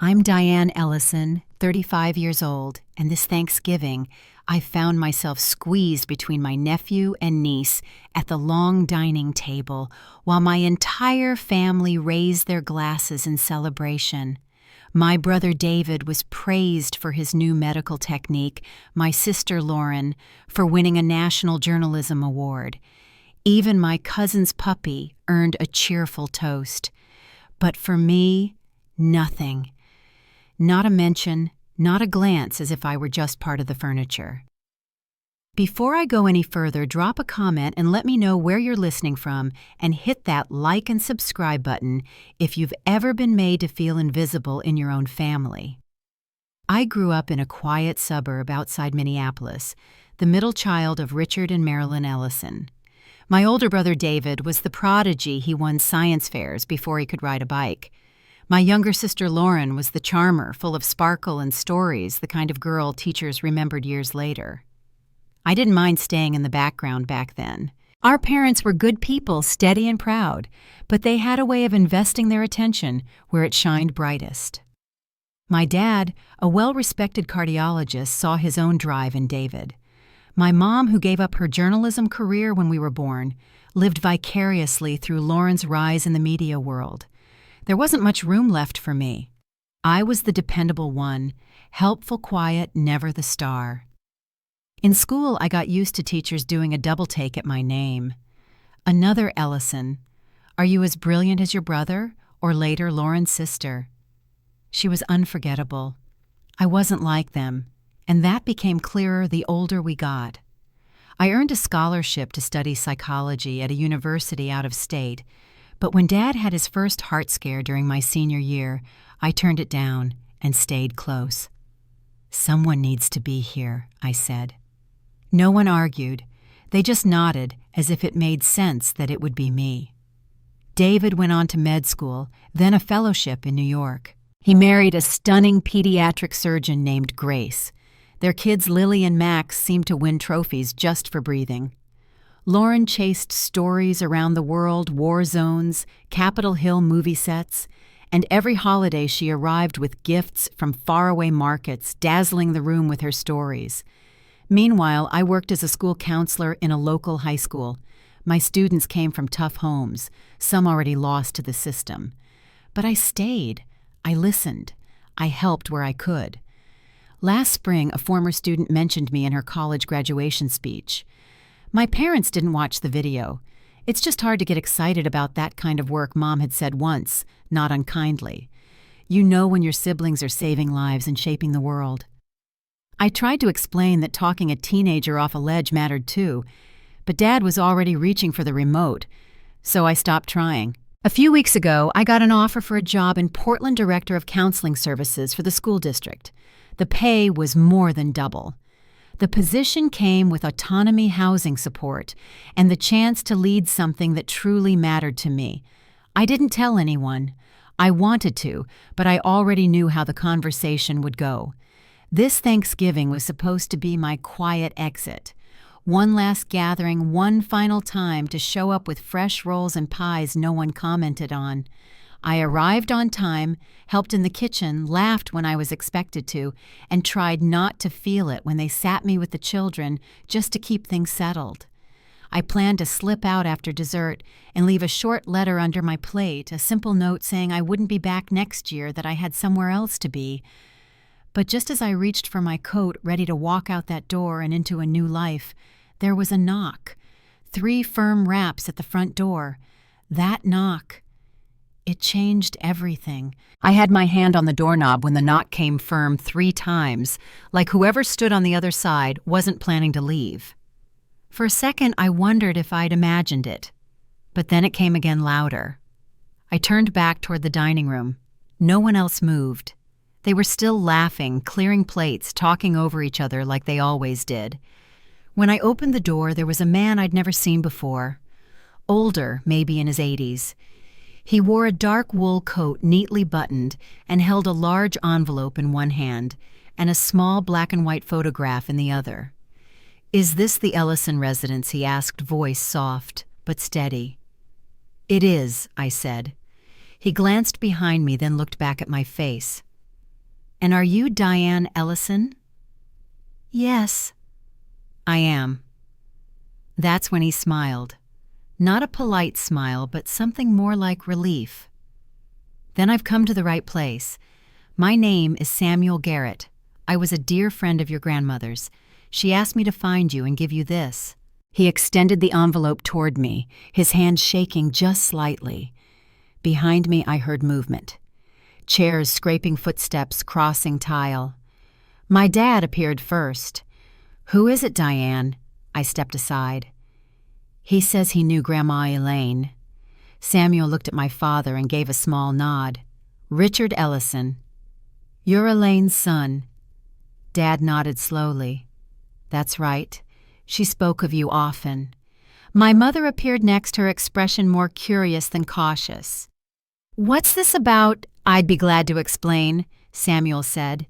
I'm Diane Ellison, 35 years old, and this Thanksgiving, I found myself squeezed between my nephew and niece at the long dining table while my entire family raised their glasses in celebration. My brother David was praised for his new medical technique, my sister Lauren for winning a National Journalism Award. Even my cousin's puppy earned a cheerful toast. But for me, nothing. Not a mention, not a glance as if I were just part of the furniture. Before I go any further, drop a comment and let me know where you're listening from, and hit that like and subscribe button if you've ever been made to feel invisible in your own family. I grew up in a quiet suburb outside Minneapolis, the middle child of Richard and Marilyn Ellison. My older brother David was the prodigy. He won science fairs before he could ride a bike. My younger sister Lauren was the charmer, full of sparkle and stories, the kind of girl teachers remembered years later. I didn't mind staying in the background back then. Our parents were good people, steady and proud, but they had a way of investing their attention where it shined brightest. My dad, a well-respected cardiologist, saw his own drive in David. My mom, who gave up her journalism career when we were born, lived vicariously through Lauren's rise in the media world. There wasn't much room left for me. I was the dependable one, helpful, quiet, never the star. In school, I got used to teachers doing a double take at my name. Another Ellison. Are you as brilliant as your brother? Or later, Lauren's sister. She was unforgettable. I wasn't like them, and that became clearer the older we got. I earned a scholarship to study psychology at a university out of state, but when Dad had his first heart scare during my senior year, I turned it down and stayed close. Someone needs to be here, I said. No one argued. They just nodded as if it made sense that it would be me. David went on to med school, then a fellowship in New York. He married a stunning pediatric surgeon named Grace. Their kids Lily and Max seemed to win trophies just for breathing. Lauren chased stories around the world, war zones, Capitol Hill movie sets, and every holiday she arrived with gifts from faraway markets, dazzling the room with her stories. Meanwhile, I worked as a school counselor in a local high school. My students came from tough homes, some already lost to the system. But I stayed. I listened. I helped where I could. Last spring, a former student mentioned me in her college graduation speech. My parents didn't watch the video. It's just hard to get excited about that kind of work, Mom had said once, not unkindly. You know when your siblings are saving lives and shaping the world. I tried to explain that talking a teenager off a ledge mattered too, but Dad was already reaching for the remote, so I stopped trying. A few weeks ago, I got an offer for a job in Portland Director of Counseling Services for the school district. The pay was more than double. The position came with autonomy housing support and the chance to lead something that truly mattered to me. I didn't tell anyone. I wanted to, but I already knew how the conversation would go. This Thanksgiving was supposed to be my quiet exit. One last gathering, one final time to show up with fresh rolls and pies no one commented on. I arrived on time, helped in the kitchen, laughed when I was expected to, and tried not to feel it when they sat me with the children just to keep things settled. I planned to slip out after dessert and leave a short letter under my plate, a simple note saying I wouldn't be back next year, that I had somewhere else to be. But just as I reached for my coat, ready to walk out that door and into a new life, there was a knock. 3 firm raps at the front door. That knock. It changed everything. I had my hand on the doorknob when the knock came firm 3 times, like whoever stood on the other side wasn't planning to leave. For a second, I wondered if I'd imagined it. But then it came again louder. I turned back toward the dining room. No one else moved. They were still laughing, clearing plates, talking over each other like they always did. When I opened the door, there was a man I'd never seen before. Older, maybe in his 80s. He wore a dark wool coat neatly buttoned and held a large envelope in one hand and a small black and white photograph in the other. "Is this the Ellison residence?" he asked, voice soft but steady. "It is," I said. He glanced behind me, then looked back at my face. "And are you Diane Ellison?" "Yes." "I am." That's when he smiled. Not a polite smile, but something more like relief. "Then I've come to the right place. My name is Samuel Garrett. I was a dear friend of your grandmother's. She asked me to find you and give you this." He extended the envelope toward me, his hand shaking just slightly. Behind me, I heard movement. Chairs scraping footsteps crossing tile. My dad appeared first. "Who is it, Diane?" I stepped aside. "He says he knew Grandma Elaine." Samuel looked at my father and gave a small nod. "Richard Ellison." "You're Elaine's son." Dad nodded slowly. "That's right. She spoke of you often." My mother appeared next, her expression more curious than cautious. "What's this about?" "I'd be glad to explain," Samuel said,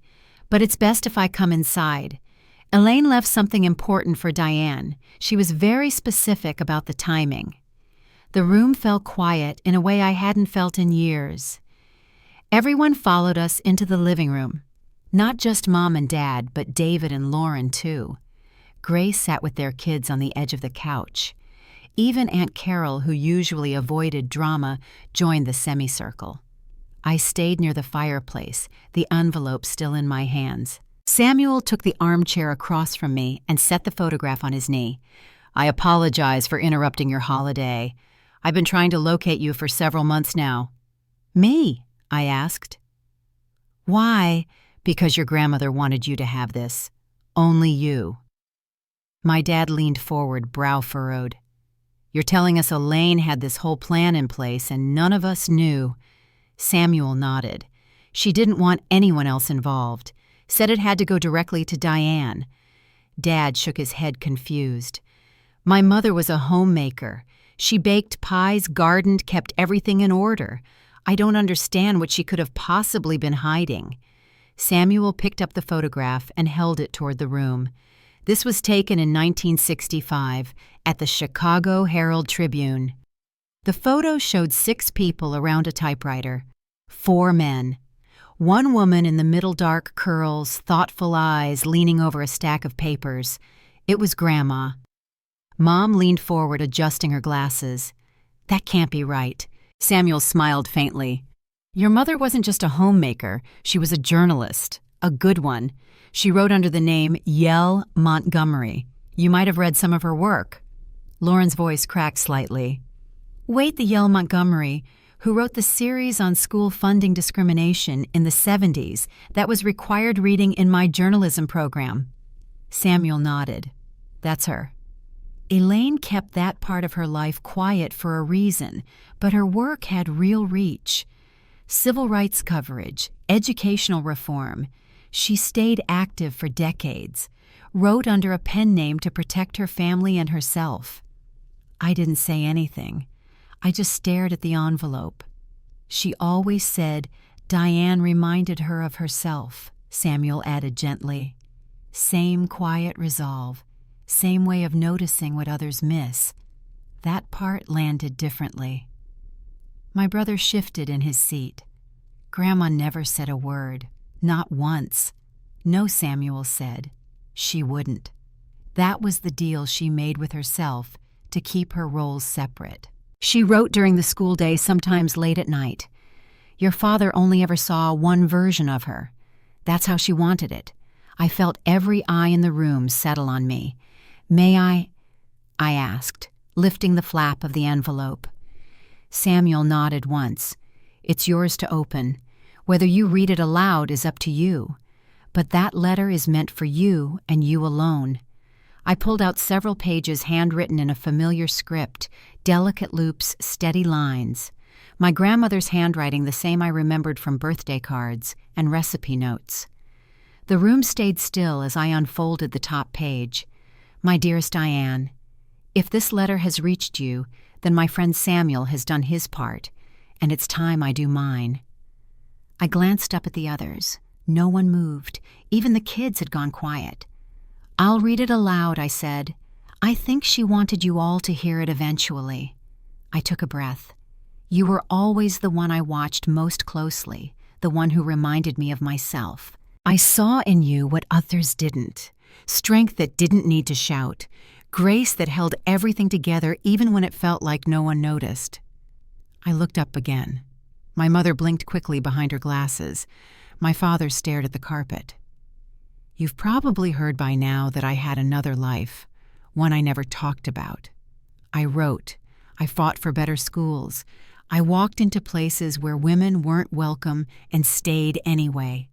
"but it's best if I come inside. Elaine left something important for Diane. She was very specific about the timing." The room fell quiet in a way I hadn't felt in years. Everyone followed us into the living room. Not just Mom and Dad, but David and Lauren, too. Grace sat with their kids on the edge of the couch. Even Aunt Carol, who usually avoided drama, joined the semicircle. I stayed near the fireplace, the envelope still in my hands. Samuel took the armchair across from me and set the photograph on his knee. "I apologize for interrupting your holiday. I've been trying to locate you for several months now." "Me?" I asked. "Why?" "Because your grandmother wanted you to have this. Only you." My dad leaned forward, brow furrowed. "You're telling us Elaine had this whole plan in place and none of us knew?" Samuel nodded. "She didn't want anyone else involved. Said it had to go directly to Diane." Dad shook his head confused. "My mother was a homemaker. She baked pies, gardened, kept everything in order. I don't understand what she could have possibly been hiding." Samuel picked up the photograph and held it toward the room. This was taken in 1965 at the Chicago Herald-Tribune. The photo showed 6 people around a typewriter. 4 men. One woman in the middle, dark curls, thoughtful eyes, leaning over a stack of papers. It was Grandma. Mom leaned forward, adjusting her glasses. "That can't be right." Samuel smiled faintly. "Your mother wasn't just a homemaker. She was a journalist. A good one. She wrote under the name Yell Montgomery. You might have read some of her work." Lauren's voice cracked slightly. "Wait, the Yell Montgomery, who wrote the series on school funding discrimination in the 70s that was required reading in my journalism program." Samuel nodded. "That's her." Elaine kept that part of her life quiet for a reason, but her work had real reach. Civil rights coverage, educational reform. She stayed active for decades, wrote under a pen name to protect her family and herself. I didn't say anything. I just stared at the envelope. "She always said Diane reminded her of herself," Samuel added gently. "Same quiet resolve, same way of noticing what others miss." That part landed differently. My brother shifted in his seat. "Grandma never said a word. Not once." "No," Samuel said. "She wouldn't. That was the deal she made with herself to keep her roles separate. She wrote during the school day, sometimes late at night. Your father only ever saw one version of her. That's how she wanted it. I felt every eye in the room settle on me. "May I asked, lifting the flap of the envelope. Samuel nodded once. "It's yours to open. Whether you read it aloud is up to you. But that letter is meant for you and you alone." I pulled out several pages handwritten in a familiar script, delicate loops, steady lines. My grandmother's handwriting, the same I remembered from birthday cards and recipe notes. The room stayed still as I unfolded the top page. "My dearest Diane, if this letter has reached you, then my friend Samuel has done his part, and it's time I do mine." I glanced up at the others. No one moved. Even the kids had gone quiet. "I'll read it aloud," I said. "I think she wanted you all to hear it eventually." I took a breath. You were always the one I watched most closely, the one who reminded me of myself. I saw in you what others didn't. Strength that didn't need to shout. Grace that held everything together even when it felt like no one noticed. I looked up again. My mother blinked quickly behind her glasses. My father stared at the carpet. You've probably heard by now that I had another life, one I never talked about. I wrote. I fought for better schools. I walked into places where women weren't welcome and stayed anyway.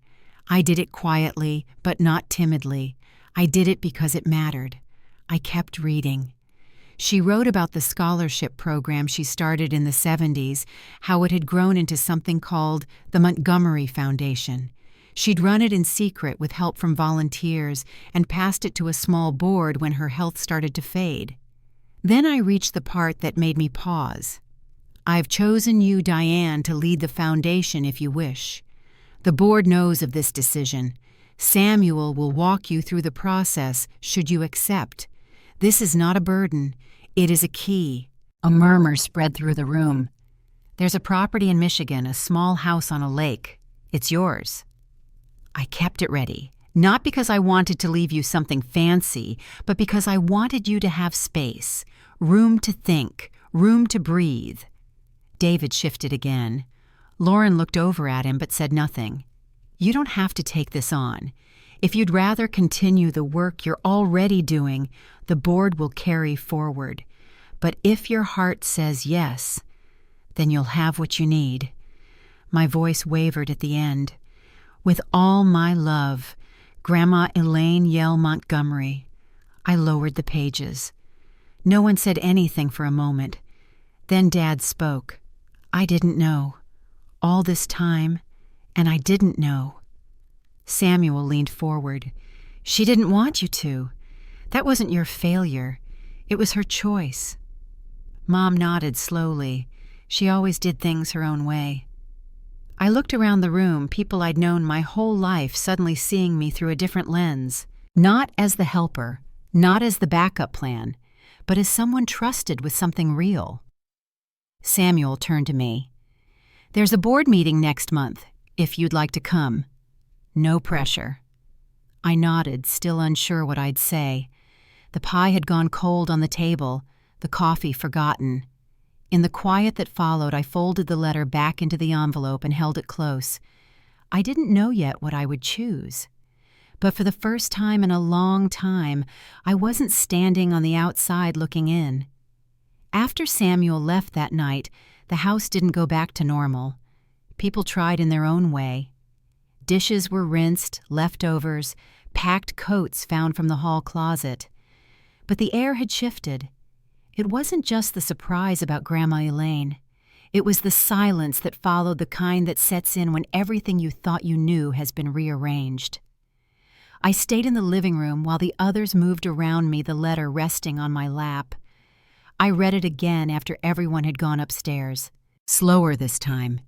I did it quietly, but not timidly. I did it because it mattered. I kept reading. She wrote about the scholarship program she started in the 70s, how it had grown into something called the Montgomery Foundation. She'd run it in secret with help from volunteers and passed it to a small board when her health started to fade. Then I reached the part that made me pause. I've chosen you, Diane, to lead the foundation if you wish. The board knows of this decision. Samuel will walk you through the process should you accept. This is not a burden. It is a key. A murmur spread through the room. There's a property in Michigan, a small house on a lake. It's yours. I kept it ready, not because I wanted to leave you something fancy, but because I wanted you to have space, room to think, room to breathe. David shifted again. Lauren looked over at him but said nothing. You don't have to take this on. If you'd rather continue the work you're already doing, the board will carry forward. But if your heart says yes, then you'll have what you need. My voice wavered at the end. With all my love, Grandma Elaine Yell Montgomery. I lowered the pages. No one said anything for a moment. Then Dad spoke. I didn't know. All this time, and I didn't know. Samuel leaned forward. She didn't want you to. That wasn't your failure. It was her choice. Mom nodded slowly. She always did things her own way. I looked around the room, people I'd known my whole life suddenly seeing me through a different lens. Not as the helper, not as the backup plan, but as someone trusted with something real. Samuel turned to me. There's a board meeting next month, if you'd like to come. No pressure. I nodded, still unsure what I'd say. The pie had gone cold on the table, the coffee forgotten. In the quiet that followed, I folded the letter back into the envelope and held it close. I didn't know yet what I would choose. But for the first time in a long time, I wasn't standing on the outside looking in. After Samuel left that night, the house didn't go back to normal. People tried in their own way. Dishes were rinsed, leftovers, packed coats found from the hall closet. But the air had shifted. It wasn't just the surprise about Grandma Elaine. It was the silence that followed, the kind that sets in when everything you thought you knew has been rearranged. I stayed in the living room while the others moved around me, the letter resting on my lap. I read it again after everyone had gone upstairs. Slower this time.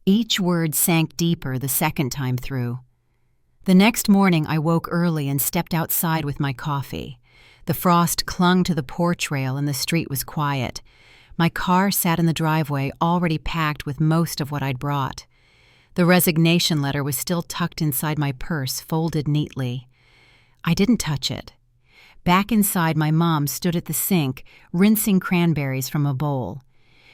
Each word sank deeper the second time through. The next morning I woke early and stepped outside with my coffee. The frost clung to the porch rail and the street was quiet. My car sat in the driveway, already packed with most of what I'd brought. The resignation letter was still tucked inside my purse, folded neatly. I didn't touch it. Back inside, my mom stood at the sink, rinsing cranberries from a bowl.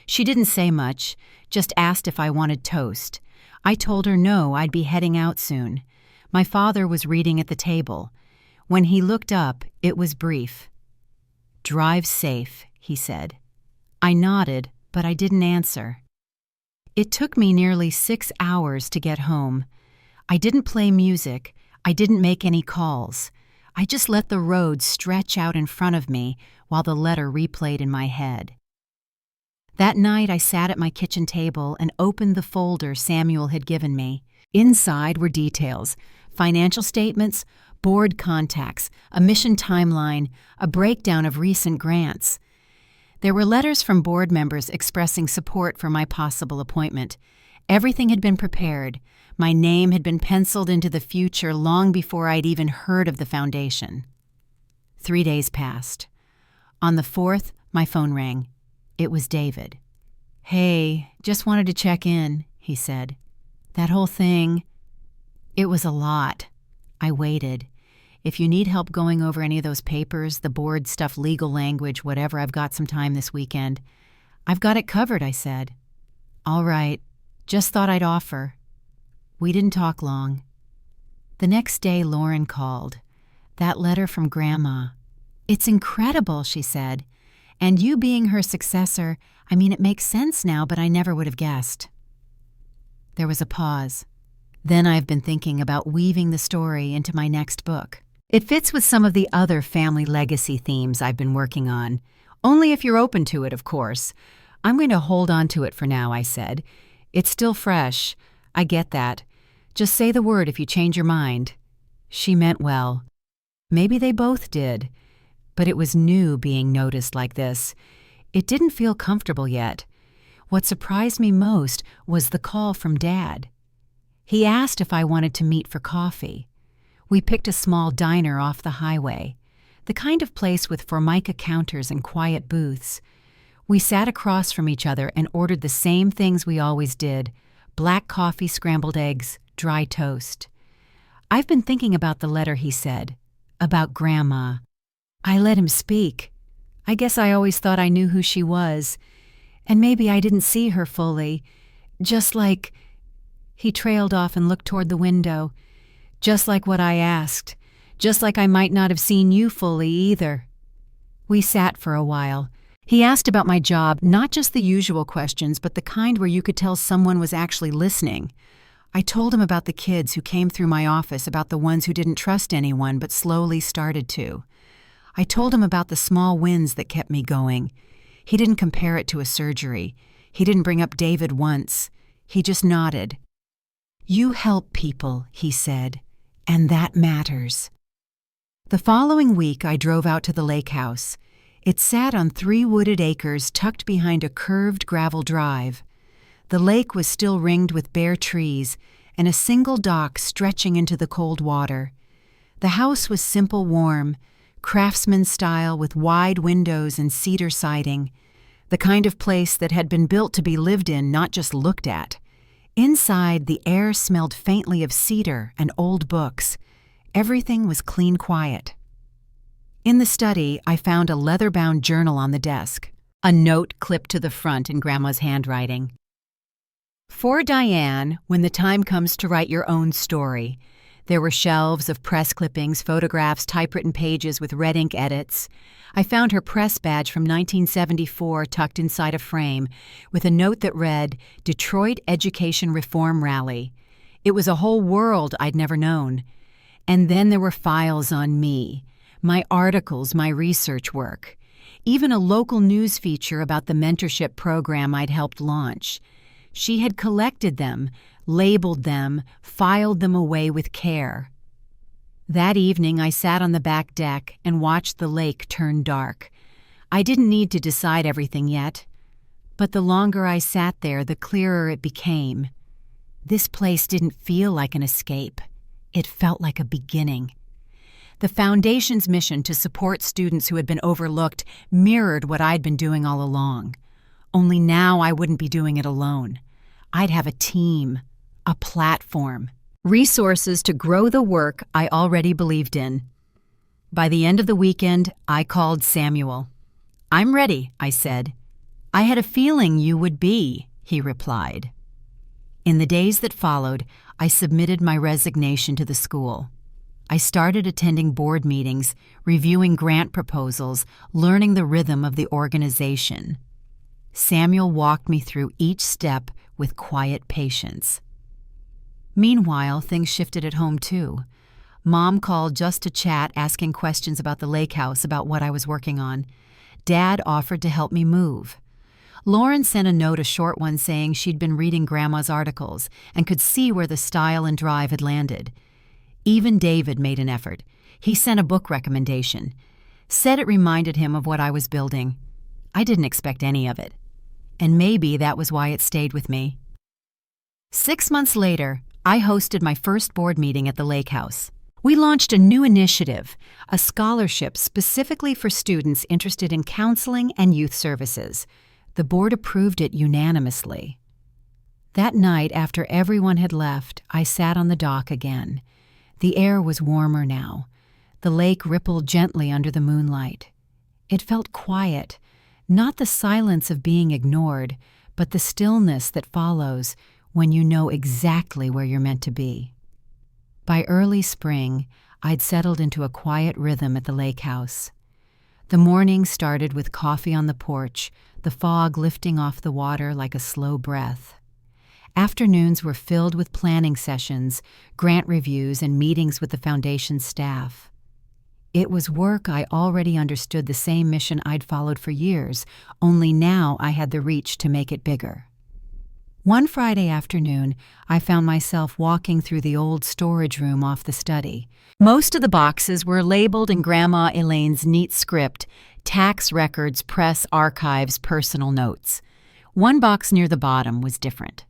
She didn't say much, just asked if I wanted toast. I told her no, I'd be heading out soon. My father was reading at the table. When he looked up, it was brief. "Drive safe," he said. I nodded, but I didn't answer. It took me nearly 6 hours to get home. I didn't play music. I didn't make any calls. I just let the road stretch out in front of me while the letter replayed in my head. That night I sat at my kitchen table and opened the folder Samuel had given me. Inside were details, financial statements, board contacts, a mission timeline, a breakdown of recent grants. There were letters from board members expressing support for my possible appointment. Everything had been prepared. My name had been penciled into the future long before I'd even heard of the foundation. 3 days passed. On the 4th, my phone rang. It was David. "Hey, just wanted to check in," he said. "That whole thing, it was a lot." I waited. If you need help going over any of those papers, the board stuff, legal language, whatever, I've got some time this weekend. I've got it covered, I said. All right. Just thought I'd offer. We didn't talk long. The next day, Lauren called. That letter from Grandma. It's incredible, she said. And you being her successor, it makes sense now, but I never would have guessed. There was a pause. Then I've been thinking about weaving the story into my next book. It fits with some of the other family legacy themes I've been working on. Only if you're open to it, of course. I'm going to hold on to it for now, I said. It's still fresh. I get that. Just say the word if you change your mind. She meant well. Maybe they both did. But it was new being noticed like this. It didn't feel comfortable yet. What surprised me most was the call from Dad. He asked if I wanted to meet for coffee. We picked a small diner off the highway, the kind of place with formica counters and quiet booths. We sat across from each other and ordered the same things we always did: black coffee, scrambled eggs, dry toast. I've been thinking about the letter he said, about Grandma. I let him speak. I guess I always thought I knew who she was, and maybe I didn't see her fully, just like... He trailed off and looked toward the window. Just like what I asked. Just like I might not have seen you fully either. We sat for a while. He asked about my job, not just the usual questions, but the kind where you could tell someone was actually listening. I told him about the kids who came through my office, about the ones who didn't trust anyone but slowly started to. I told him about the small wins that kept me going. He didn't compare it to a surgery. He didn't bring up David once. He just nodded. You help people, he said, and that matters. The following week, I drove out to the lake house. It sat on 3 wooded acres tucked behind a curved gravel drive. The lake was still ringed with bare trees and a single dock stretching into the cold water. The house was simple, warm, craftsman style with wide windows and cedar siding, the kind of place that had been built to be lived in, not just looked at. Inside, the air smelled faintly of cedar and old books. Everything was clean quiet. In the study, I found a leather-bound journal on the desk, a note clipped to the front in Grandma's handwriting. For Diane, when the time comes to write your own story. There were shelves of press clippings, photographs, typewritten pages with red ink edits. I found her press badge from 1974 tucked inside a frame with a note that read, Detroit Education Reform Rally. It was a whole world I'd never known. And then there were files on me, my articles, my research work, even a local news feature about the mentorship program I'd helped launch. She had collected them, labeled them, filed them away with care. That evening, I sat on the back deck and watched the lake turn dark. I didn't need to decide everything yet, but the longer I sat there, the clearer it became. This place didn't feel like an escape. It felt like a beginning. The Foundation's mission to support students who had been overlooked mirrored what I'd been doing all along. Only now I wouldn't be doing it alone. I'd have a team, a platform, resources to grow the work I already believed in. By the end of the weekend, I called Samuel. I'm ready, I said. I had a feeling you would be, he replied. In the days that followed, I submitted my resignation to the school. I started attending board meetings, reviewing grant proposals, learning the rhythm of the organization. Samuel walked me through each step with quiet patience. Meanwhile, things shifted at home too. Mom called just to chat, asking questions about the lake house, about what I was working on. Dad offered to help me move. Lauren sent a note, a short one, saying she'd been reading Grandma's articles and could see where the style and drive had landed. Even David made an effort. He sent a book recommendation. Said it reminded him of what I was building. I didn't expect any of it. And maybe that was why it stayed with me. 6 months later, I hosted my first board meeting at the lake house. We launched a new initiative, a scholarship specifically for students interested in counseling and youth services. The board approved it unanimously. That night, after everyone had left, I sat on the dock again. The air was warmer now. The lake rippled gently under the moonlight. It felt quiet, not the silence of being ignored, but the stillness that follows when you know exactly where you're meant to be. By early spring, I'd settled into a quiet rhythm at the lake house. The morning started with coffee on the porch, the fog lifting off the water like a slow breath. Afternoons were filled with planning sessions, grant reviews, and meetings with the foundation's staff. It was work I already understood, the same mission I'd followed for years, only now I had the reach to make it bigger. One Friday afternoon, I found myself walking through the old storage room off the study. Most of the boxes were labeled in Grandma Elaine's neat script: tax records, press archives, personal notes. One box near the bottom was different.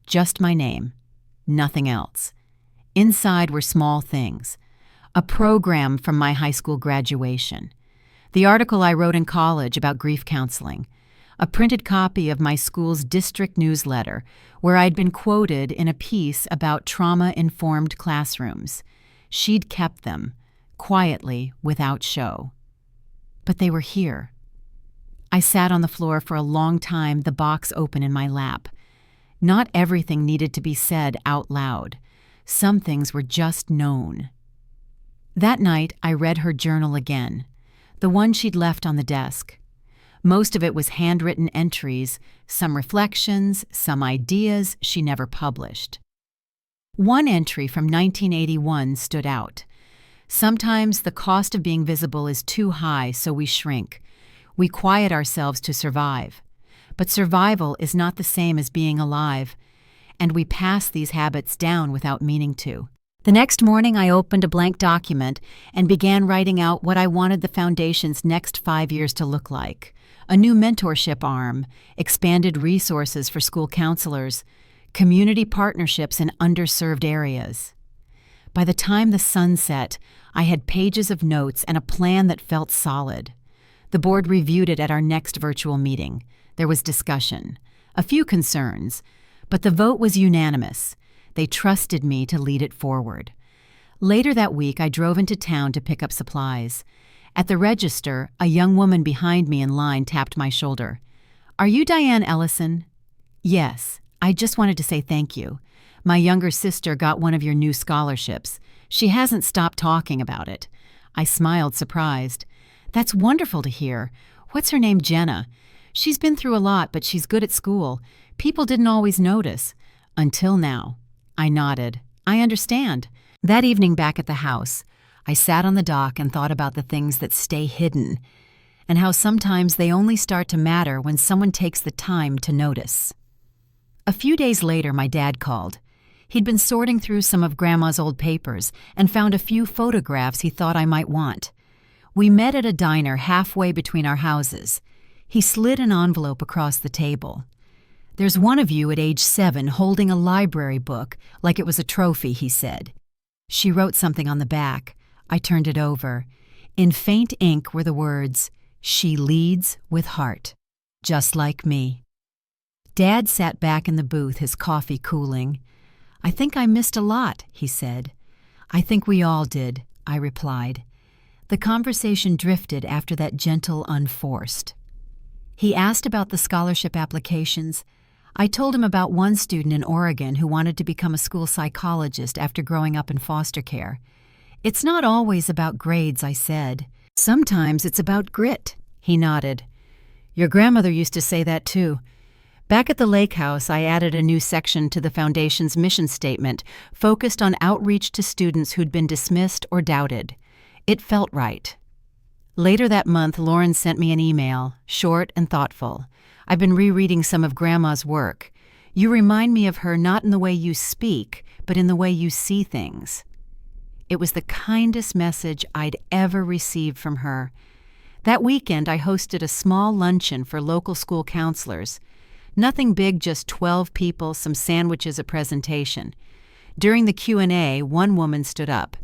Just my name, nothing else. Inside were small things. A program from my high school graduation. The article I wrote in college about grief counseling. A printed copy of my school's district newsletter, where I'd been quoted in a piece about trauma-informed classrooms. She'd kept them, quietly, without show. But they were here. I sat on the floor for a long time, the box open in my lap. Not everything needed to be said out loud. Some things were just known. That night, I read her journal again, the one she'd left on the desk. Most of it was handwritten entries, some reflections, some ideas she never published. One entry from 1981 stood out. Sometimes the cost of being visible is too high, so we shrink. We quiet ourselves to survive. But survival is not the same as being alive, and we pass these habits down without meaning to. The next morning, I opened a blank document and began writing out what I wanted the Foundation's next 5 years to look like. A new mentorship arm, expanded resources for school counselors, community partnerships in underserved areas. By the time the sun set, I had pages of notes and a plan that felt solid. The board reviewed it at our next virtual meeting. There was discussion, a few concerns, but the vote was unanimous. They trusted me to lead it forward. Later that week, I drove into town to pick up supplies. At the register, a young woman behind me in line tapped my shoulder. "Are you Diane Ellison?" "Yes. I just wanted to say thank you. My younger sister got one of your new scholarships. She hasn't stopped talking about it." I smiled, surprised. "That's wonderful to hear. What's her name, Jenna? She's been through a lot, but she's good at school. People didn't always notice. Until now." I nodded. "I understand." That evening back at the house, I sat on the dock and thought about the things that stay hidden, and how sometimes they only start to matter when someone takes the time to notice. A few days later, my dad called. He'd been sorting through some of Grandma's old papers and found a few photographs he thought I might want. We met at a diner halfway between our houses. He slid an envelope across the table. "There's one of you at age 7 holding a library book like it was a trophy," he said. She wrote something on the back. I turned it over. In faint ink were the words, "She leads with heart, just like me." Dad sat back in the booth, his coffee cooling. "I think I missed a lot," he said. "I think we all did," I replied. The conversation drifted after that gentle unforced. He asked about the scholarship applications. I told him about one student in Oregon who wanted to become a school psychologist after growing up in foster care. "It's not always about grades," I said. "Sometimes it's about grit." He nodded. "Your grandmother used to say that too." Back at the lake house, I added a new section to the Foundation's mission statement, focused on outreach to students who'd been dismissed or doubted. It felt right. Later that month, Lauren sent me an email, short and thoughtful. "I've been rereading some of Grandma's work. You remind me of her not in the way you speak, but in the way you see things." It was the kindest message I'd ever received from her. That weekend, I hosted a small luncheon for local school counselors. Nothing big, just 12 people, some sandwiches, a presentation. During the Q&A, one woman stood up.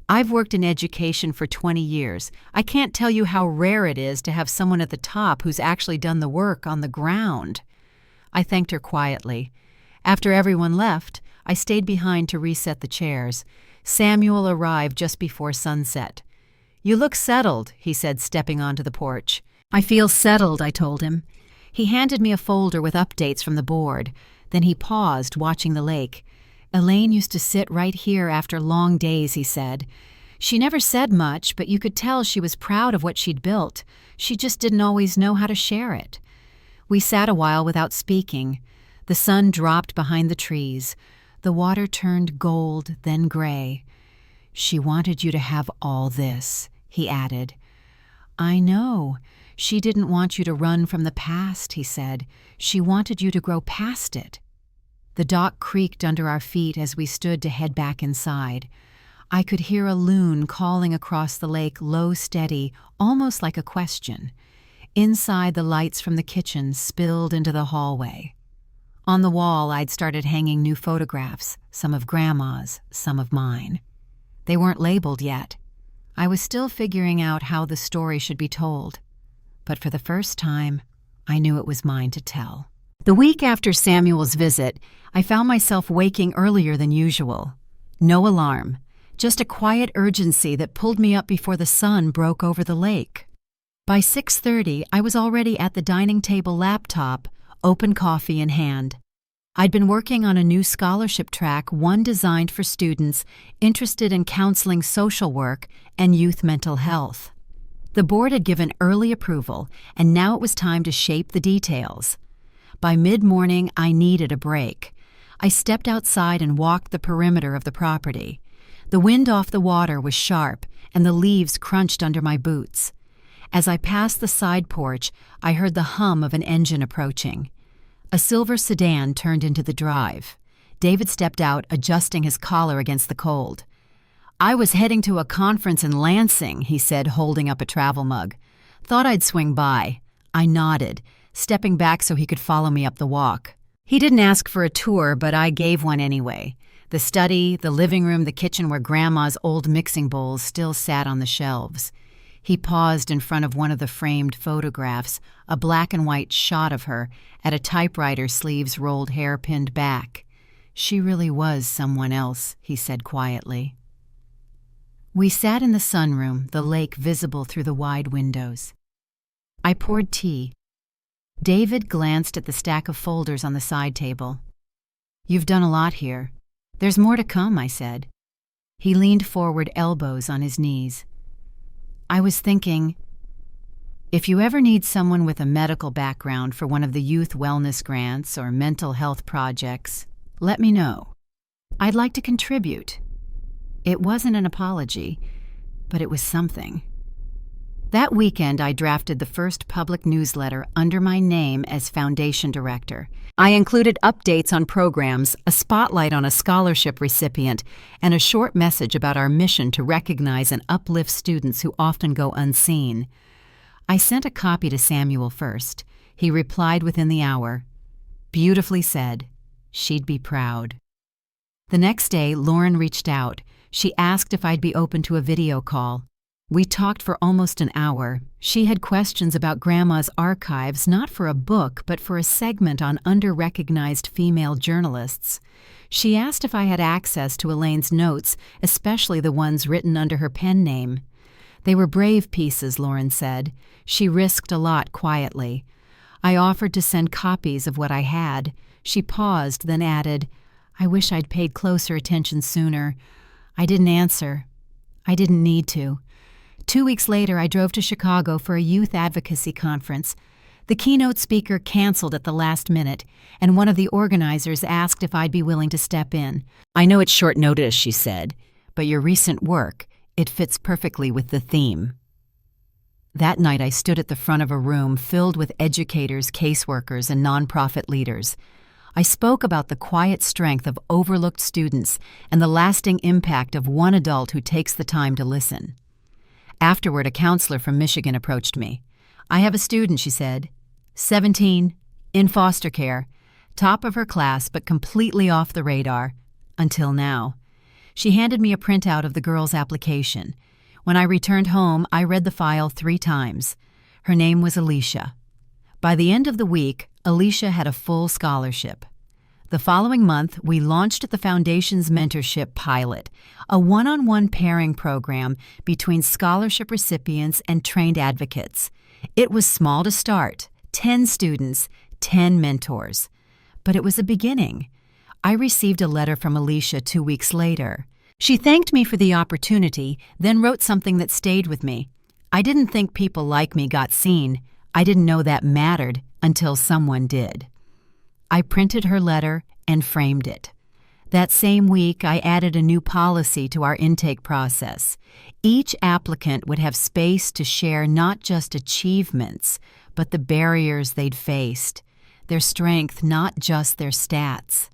"I've worked in education for 20 years. I can't tell you how rare it is to have someone at the top who's actually done the work on the ground." I thanked her quietly. After everyone left, I stayed behind to reset the chairs. Samuel arrived just before sunset. "You look settled," he said, stepping onto the porch. "I feel settled," I told him. He handed me a folder with updates from the board. Then he paused, watching the lake. "Elaine used to sit right here after long days," he said. "She never said much, but you could tell she was proud of what she'd built. She just didn't always know how to share it." We sat a while without speaking. The sun dropped behind the trees. The water turned gold, then gray. "She wanted you to have all this," he added. "I know. She didn't want you to run from the past," he said. "She wanted you to grow past it." The dock creaked under our feet as we stood to head back inside. I could hear a loon calling across the lake, low, steady, almost like a question. Inside, the lights from the kitchen spilled into the hallway. On the wall, I'd started hanging new photographs, some of Grandma's, some of mine. They weren't labeled yet. I was still figuring out how the story should be told. But for the first time, I knew it was mine to tell. The week after Samuel's visit, I found myself waking earlier than usual. No alarm, just a quiet urgency that pulled me up before the sun broke over the lake. By 6:30, I was already at the dining table laptop, open coffee in hand. I'd been working on a new scholarship track, one designed for students interested in counseling social work and youth mental health. The board had given early approval, and now it was time to shape the details. By mid-morning, I needed a break. I stepped outside and walked the perimeter of the property. The wind off the water was sharp, and the leaves crunched under my boots. As I passed the side porch, I heard the hum of an engine approaching. A silver sedan turned into the drive. David stepped out, adjusting his collar against the cold. "I was heading to a conference in Lansing," he said, holding up a travel mug. "Thought I'd swing by." I nodded, stepping back so he could follow me up the walk. He didn't ask for a tour, but I gave one anyway. The study, the living room, the kitchen where Grandma's old mixing bowls still sat on the shelves. He paused in front of one of the framed photographs, a black and white shot of her, at a typewriter, sleeves rolled, hair pinned back. "She really was someone else," he said quietly. We sat in the sunroom, the lake visible through the wide windows. I poured tea. David glanced at the stack of folders on the side table. "You've done a lot here. There's more to come," I said. He leaned forward, elbows on his knees. "I was thinking, if you ever need someone with a medical background for one of the youth wellness grants or mental health projects, let me know. I'd like to contribute." It wasn't an apology, but it was something. That weekend, I drafted the first public newsletter under my name as Foundation Director. I included updates on programs, a spotlight on a scholarship recipient, and a short message about our mission to recognize and uplift students who often go unseen. I sent a copy to Samuel first. He replied within the hour. Beautifully said. She'd be proud. The next day, Lauren reached out. She asked if I'd be open to a video call. We talked for almost an hour. She had questions about Grandma's archives, not for a book, but for a segment on under-recognized female journalists. She asked if I had access to Elaine's notes, especially the ones written under her pen name. They were brave pieces, Lauren said. She risked a lot quietly. I offered to send copies of what I had. She paused, then added, "I wish I'd paid closer attention sooner. I didn't answer. I didn't need to." 2 weeks later, I drove to Chicago for a youth advocacy conference. The keynote speaker canceled at the last minute, and one of the organizers asked if I'd be willing to step in. "I know it's short notice," she said, "but your recent work, it fits perfectly with the theme." That night, I stood at the front of a room filled with educators, caseworkers, and nonprofit leaders. I spoke about the quiet strength of overlooked students and the lasting impact of one adult who takes the time to listen. Afterward, a counselor from Michigan approached me. "I have a student," she said, 17, in foster care, top of her class but completely off the radar, until now. She handed me a printout of the girl's application. When I returned home, I read the file 3 times. Her name was Alicia. By the end of the week, Alicia had a full scholarship. The following month, we launched the Foundation's Mentorship Pilot, a one-on-one pairing program between scholarship recipients and trained advocates. It was small to start, 10 students, 10 mentors. But it was a beginning. I received a letter from Alicia 2 weeks later. She thanked me for the opportunity, then wrote something that stayed with me. I didn't think people like me got seen. I didn't know that mattered until someone did. I printed her letter and framed it. That same week, I added a new policy to our intake process. Each applicant would have space to share not just achievements, but the barriers they'd faced, their strength, not just their stats.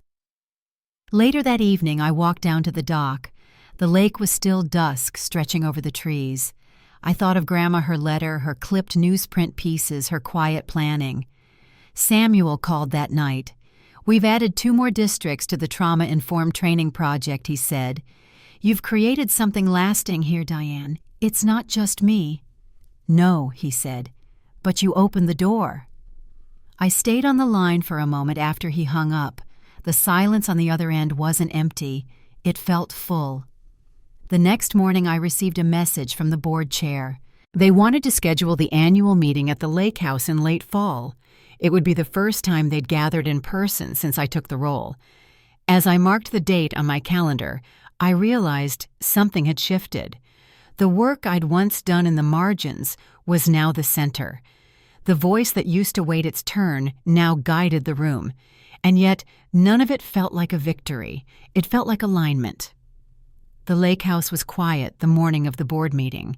Later that evening, I walked down to the dock. The lake was still dusk, stretching over the trees. I thought of Grandma, her letter, her clipped newsprint pieces, her quiet planning. Samuel called that night. "We've added 2 more districts to the trauma-informed training project," he said. "You've created something lasting here, Diane. It's not just me." "No," he said, "but you opened the door." I stayed on the line for a moment after he hung up. The silence on the other end wasn't empty. It felt full. The next morning, I received a message from the board chair. They wanted to schedule the annual meeting at the lake house in late fall. It would be the first time they'd gathered in person since I took the role. As I marked the date on my calendar, I realized something had shifted. The work I'd once done in the margins was now the center. The voice that used to wait its turn now guided the room. And yet, none of it felt like a victory. It felt like alignment. The lake house was quiet the morning of the board meeting.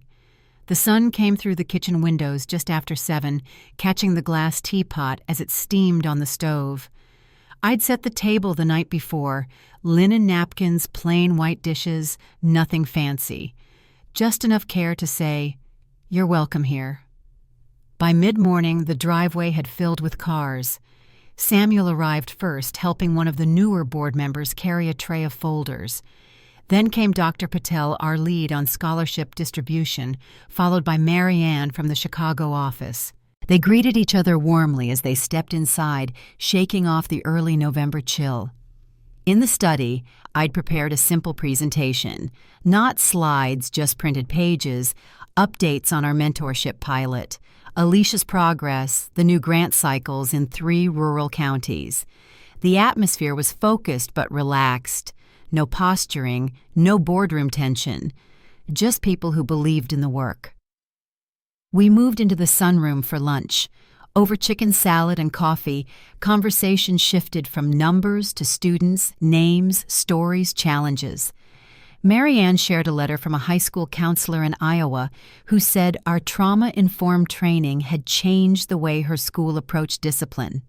The sun came through the kitchen windows just after 7, catching the glass teapot as it steamed on the stove. I'd set the table the night before, linen napkins, plain white dishes, nothing fancy. Just enough care to say, "You're welcome here." By mid-morning, the driveway had filled with cars. Samuel arrived first, helping one of the newer board members carry a tray of folders. Then came Dr. Patel, our lead on scholarship distribution, followed by Diane from the Chicago office. They greeted each other warmly as they stepped inside, shaking off the early November chill. In the study, I'd prepared a simple presentation. Not slides, just printed pages, updates on our mentorship pilot, Alicia's progress, the new grant cycles in 3 rural counties. The atmosphere was focused but relaxed. No posturing, no boardroom tension, just people who believed in the work. We moved into the sunroom for lunch. Over chicken salad and coffee, conversation shifted from numbers to students, names, stories, challenges. Marianne shared a letter from a high school counselor in Iowa who said our trauma-informed training had changed the way her school approached discipline.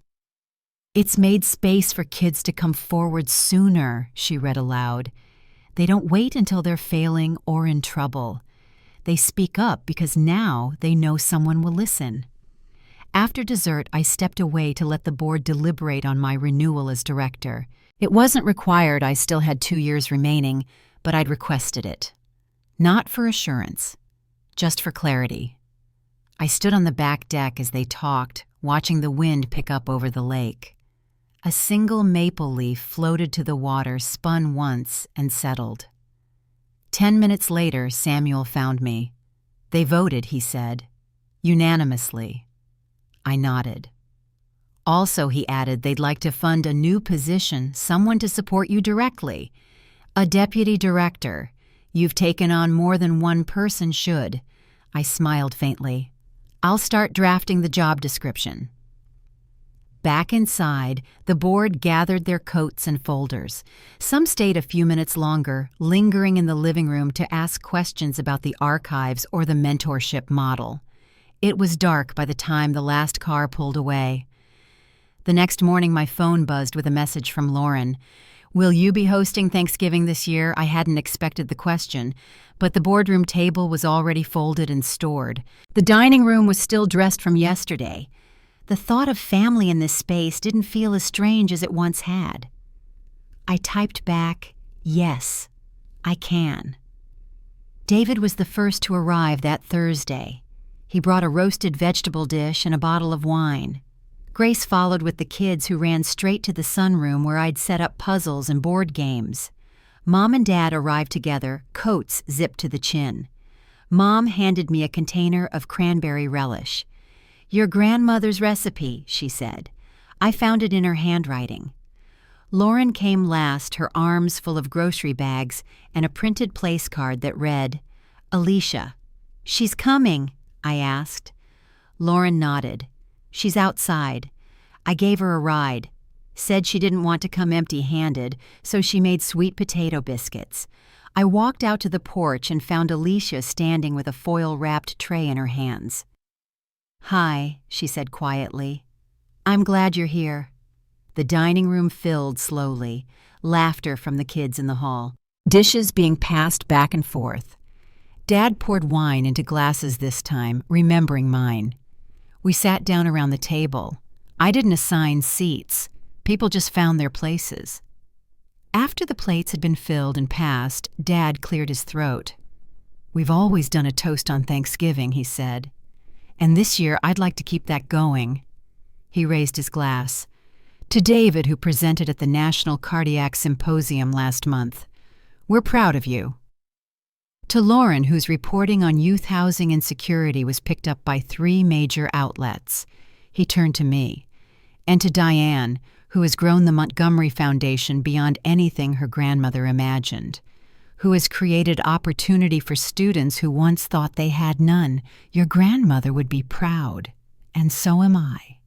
"It's made space for kids to come forward sooner," she read aloud. "They don't wait until they're failing or in trouble. They speak up because now they know someone will listen." After dessert, I stepped away to let the board deliberate on my renewal as director. It wasn't required, I still had 2 years remaining, but I'd requested it. Not for assurance, just for clarity. I stood on the back deck as they talked, watching the wind pick up over the lake. A single maple leaf floated to the water, spun once, and settled. 10 minutes later, Samuel found me. "They voted," he said. "Unanimously." I nodded. "Also," he added, "they'd like to fund a new position, someone to support you directly. A deputy director. You've taken on more than one person should." I smiled faintly. "I'll start drafting the job description." Back inside, the board gathered their coats and folders. Some stayed a few minutes longer, lingering in the living room to ask questions about the archives or the mentorship model. It was dark by the time the last car pulled away. The next morning, my phone buzzed with a message from Lauren. "Will you be hosting Thanksgiving this year?" I hadn't expected the question, but the boardroom table was already folded and stored. The dining room was still dressed from yesterday. The thought of family in this space didn't feel as strange as it once had. I typed back, "Yes, I can." David was the first to arrive that Thursday. He brought a roasted vegetable dish and a bottle of wine. Grace followed with the kids, who ran straight to the sunroom where I'd set up puzzles and board games. Mom and Dad arrived together, coats zipped to the chin. Mom handed me a container of cranberry relish. "Your grandmother's recipe," she said. I found it in her handwriting. Lauren came last, her arms full of grocery bags and a printed place card that read, "Alicia." "She's coming?" I asked. Lauren nodded. "She's outside. I gave her a ride. Said she didn't want to come empty-handed, so she made sweet potato biscuits." I walked out to the porch and found Alicia standing with a foil-wrapped tray in her hands. "Hi," she said quietly. "I'm glad you're here." The dining room filled slowly, laughter from the kids in the hall, dishes being passed back and forth. Dad poured wine into glasses this time, remembering mine. We sat down around the table. I didn't assign seats. People just found their places. After the plates had been filled and passed, Dad cleared his throat. "We've always done a toast on Thanksgiving," he said. "And this year I'd like to keep that going." He raised his glass. "To David, who presented at the National Cardiac Symposium last month. We're proud of you." To Lauren, whose reporting on youth housing insecurity was picked up by 3 major outlets. He turned to me. And to Diane, who has grown the Montgomery Foundation beyond anything her grandmother imagined, who has created opportunity for students who once thought they had none. Your grandmother would be proud, and so am I.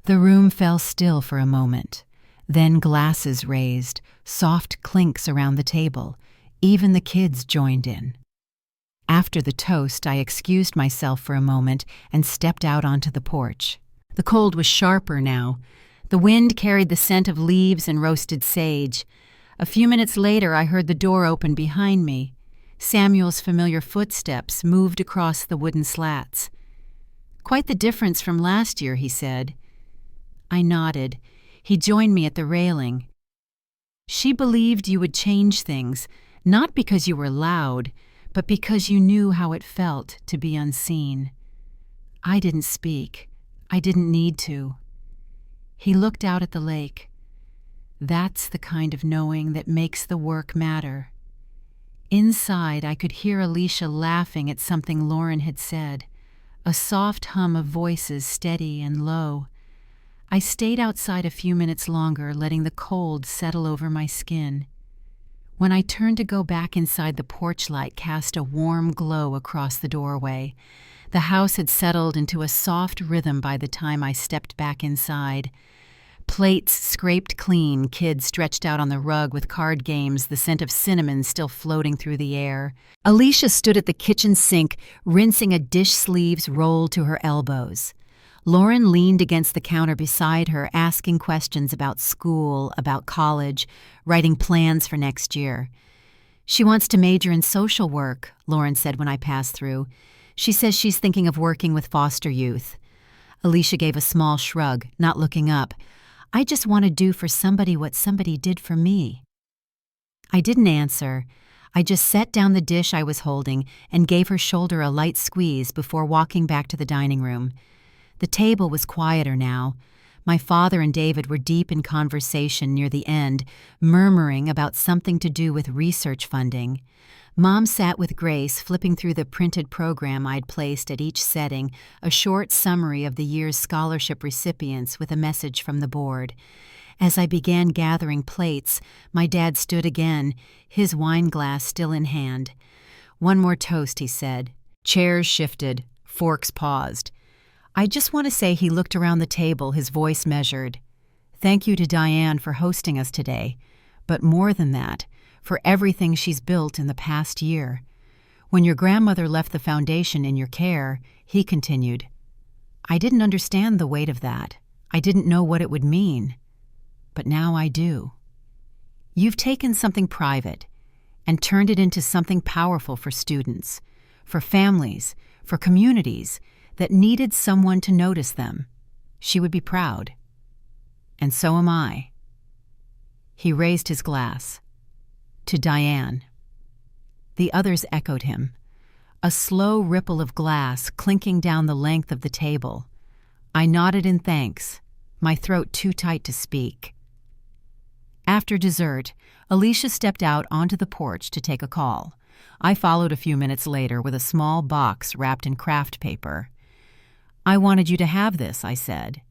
The room fell still for a moment. Then glasses raised, soft clinks around the table. Even the kids joined in. After the toast, I excused myself for a moment and stepped out onto the porch. The cold was sharper now. The wind carried the scent of leaves and roasted sage. A few minutes later, I heard the door open behind me. Samuel's familiar footsteps moved across the wooden slats. "Quite the difference from last year," he said. I nodded. He joined me at the railing. "She believed you would change things, not because you were loud, but because you knew how it felt to be unseen." I didn't speak. I didn't need to. He looked out at the lake. "That's the kind of knowing that makes the work matter." Inside, I could hear Alicia laughing at something Lauren had said, a soft hum of voices, steady and low. I stayed outside a few minutes longer, letting the cold settle over my skin. When I turned to go back inside, the porch light cast a warm glow across the doorway. The house had settled into a soft rhythm by the time I stepped back inside. Plates scraped clean, kids stretched out on the rug with card games, the scent of cinnamon still floating through the air. Alicia stood at the kitchen sink, rinsing a dish sleeves rolled to her elbows. Lauren leaned against the counter beside her, asking questions about school, about college, writing plans for next year. "She wants to major in social work," Lauren said when I passed through. "She says she's thinking of working with foster youth." Alicia gave a small shrug, not looking up. "I just want to do for somebody what somebody did for me." I didn't answer. I just set down the dish I was holding and gave her shoulder a light squeeze before walking back to the dining room. The table was quieter now. My father and David were deep in conversation near the end, murmuring about something to do with research funding. Mom sat with Grace, flipping through the printed program I'd placed at each setting, a short summary of the year's scholarship recipients with a message from the board. As I began gathering plates, my dad stood again, his wine glass still in hand. "One more toast," he said. Chairs shifted, forks paused. I just want to say he looked around the table, his voice measured. "Thank you to Diane for hosting us today, but more than that, for everything she's built in the past year. When your grandmother left the foundation in your care," he continued, "I didn't understand the weight of that. I didn't know what it would mean. But now I do. You've taken something private and turned it into something powerful for students, for families, for communities that needed someone to notice them. She would be proud. And so am I." He raised his glass. "To Diane." The others echoed him. A slow ripple of glass clinking down the length of the table. I nodded in thanks, my throat too tight to speak. After dessert, Alicia stepped out onto the porch to take a call. I followed a few minutes later with a small box wrapped in craft paper. "I wanted you to have this," I said.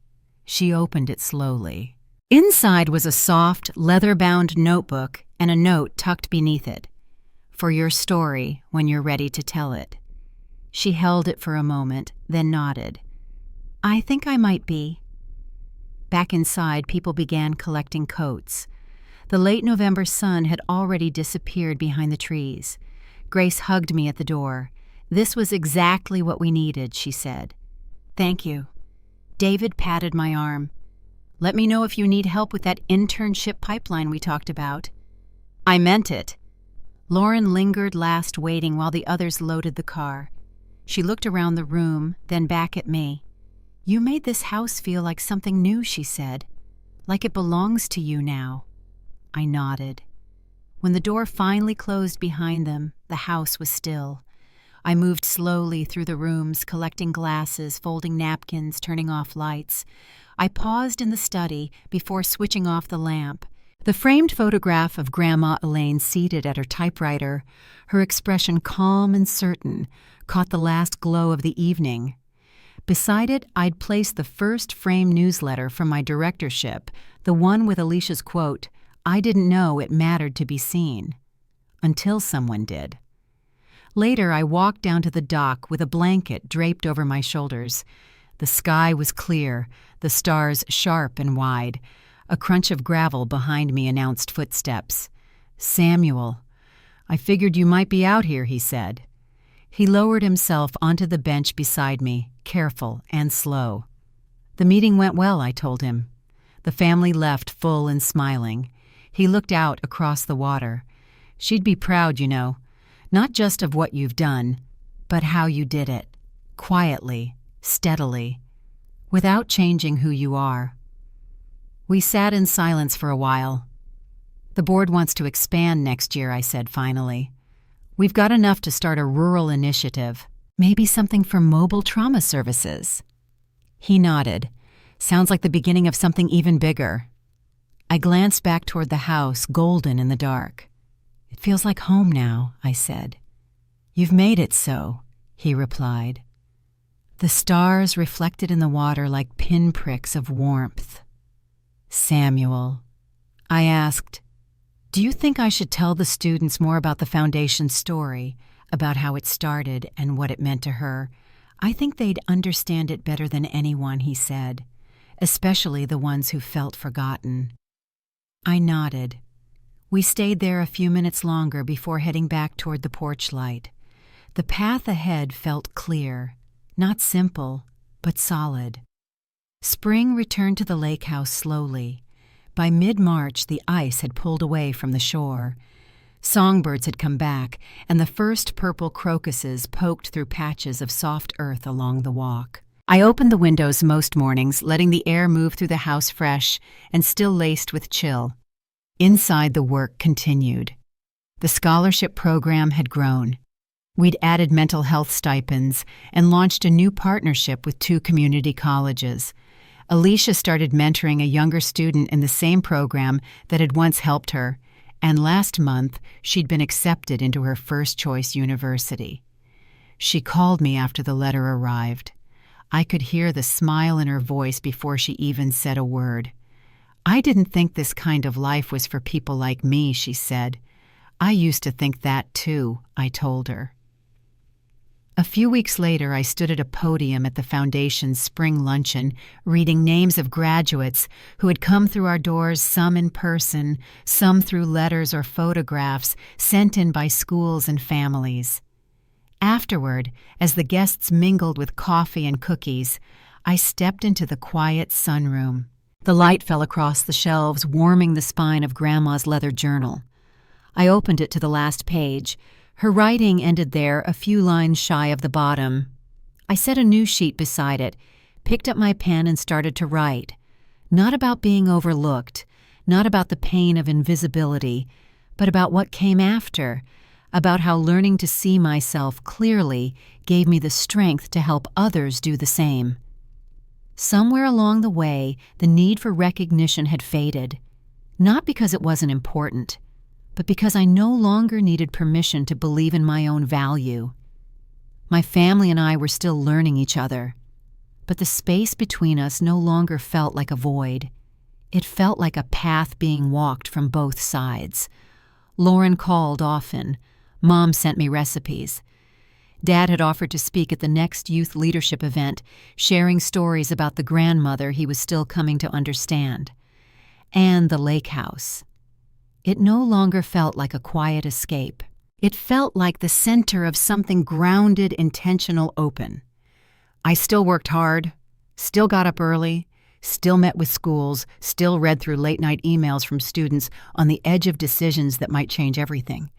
She opened it slowly. Inside was a soft, leather-bound notebook and a note tucked beneath it. "For your story when you're ready to tell it." She held it for a moment, then nodded. "I think I might be." Back inside, people began collecting coats. The late November sun had already disappeared behind the trees. Grace hugged me at the door. "This was exactly what we needed," she said. "Thank you." David patted my arm. "Let me know if you need help with that internship pipeline we talked about." I meant it. Lauren lingered last, waiting while the others loaded the car. She looked around the room, then back at me. "You made this house feel like something new," she said. "Like it belongs to you now." I nodded. When the door finally closed behind them, the house was still. I moved slowly through the rooms, collecting glasses, folding napkins, turning off lights. I paused in the study before switching off the lamp. The framed photograph of Grandma Elaine seated at her typewriter, her expression calm and certain, caught the last glow of the evening. Beside it, I'd placed the first frame newsletter from my directorship, the one with Alicia's quote, "I didn't know it mattered to be seen." Until someone did. Later, I walked down to the dock with a blanket draped over my shoulders. The sky was clear, the stars sharp and wide. A crunch of gravel behind me announced footsteps. "Samuel, I figured you might be out here," he said. He lowered himself onto the bench beside me, careful and slow. "The meeting went well," I told him. The family left full and smiling. He looked out across the water. "She'd be proud, you know. Not just of what you've done, but how you did it. Quietly, steadily, without changing who you are." We sat in silence for a while. "The board wants to expand next year," I said finally. "We've got enough to start a rural initiative. Maybe something for mobile trauma services." He nodded. "Sounds like the beginning of something even bigger." I glanced back toward the house, golden in the dark. "It feels like home now," I said. "You've made it so," he replied. The stars reflected in the water like pinpricks of warmth. "Samuel," I asked, "do you think I should tell the students more about the Foundation's story, about how it started and what it meant to her? I think they'd understand it better than anyone," he said, "especially the ones who felt forgotten." I nodded. We stayed there a few minutes longer before heading back toward the porch light. The path ahead felt clear, not simple, but solid. Spring returned to the lake house slowly. By mid-March, the ice had pulled away from the shore. Songbirds had come back, and the first purple crocuses poked through patches of soft earth along the walk. I opened the windows most mornings, letting the air move through the house fresh and still laced with chill. Inside, the work continued. The scholarship program had grown. We'd added mental health stipends and launched a new partnership with 2 community colleges. Alicia started mentoring a younger student in the same program that had once helped her, and last month she'd been accepted into her first-choice university. She called me after the letter arrived. I could hear the smile in her voice before she even said a word. "I didn't think this kind of life was for people like me," she said. "I used to think that too," I told her. A few weeks later, I stood at a podium at the Foundation's spring luncheon, reading names of graduates who had come through our doors, some in person, some through letters or photographs sent in by schools and families. Afterward, as the guests mingled with coffee and cookies, I stepped into the quiet sunroom. The light fell across the shelves, warming the spine of Grandma's leather journal. I opened it to the last page. Her writing ended there, a few lines shy of the bottom. I set a new sheet beside it, picked up my pen and started to write. Not about being overlooked, not about the pain of invisibility, but about what came after, about how learning to see myself clearly gave me the strength to help others do the same. Somewhere along the way, the need for recognition had faded, not because it wasn't important, but because I no longer needed permission to believe in my own value. My family and I were still learning each other, but the space between us no longer felt like a void. It felt like a path being walked from both sides. Lauren called often. Mom sent me recipes. Dad had offered to speak at the next youth leadership event, sharing stories about the grandmother he was still coming to understand. And the lake house. It no longer felt like a quiet escape. It felt like the center of something grounded, intentional, open. I still worked hard, still got up early, still met with schools, still read through late-night emails from students on the edge of decisions that might change everything.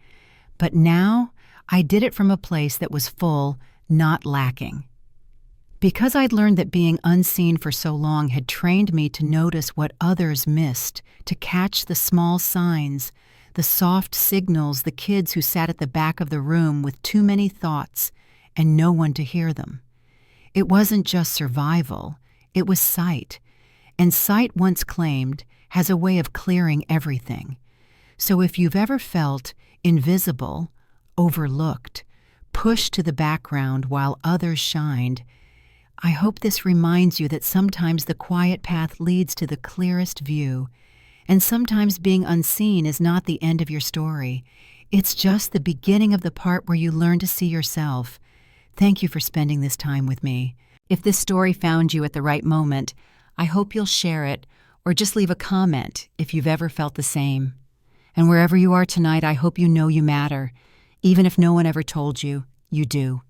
But now, I did it from a place that was full, not lacking. Because I'd learned that being unseen for so long had trained me to notice what others missed, to catch the small signs, the soft signals, the kids who sat at the back of the room with too many thoughts and no one to hear them. It wasn't just survival, it was sight. And sight, once claimed, has a way of clearing everything. So if you've ever felt invisible, overlooked, pushed to the background while others shined, I hope this reminds you that sometimes the quiet path leads to the clearest view, and sometimes being unseen is not the end of your story. It's just the beginning of the part where you learn to see yourself. Thank you for spending this time with me. If this story found you at the right moment, I hope you'll share it or just leave a comment if you've ever felt the same. And wherever you are tonight, I hope you know you matter. Even if no one ever told you, you do.